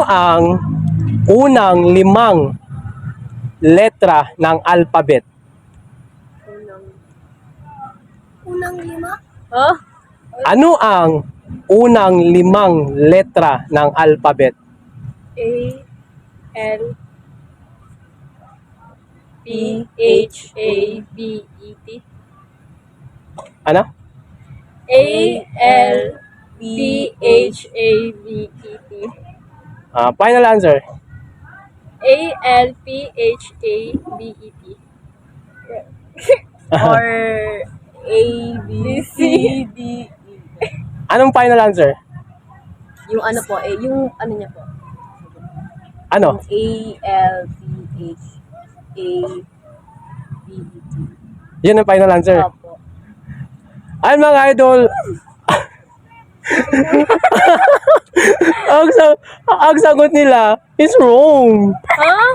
Ano ang unang 5 letra ng alphabet? Unang 5? Huh? Ano ang unang 5 letra ng alphabet? A, L, P, H, A, B, E, T. Ano? A, L, P, H, A, B, E, T. Final answer. A, L, P, H, A, B, E, T. Or A, B, C, D, E. Anong final answer? Yung ano po, yung ano niya po. Ano? A, L, P, H, A, B, E, T. Yun ang final answer. Opo. Ay mga idol, ang sagot nila is wrong. Huh?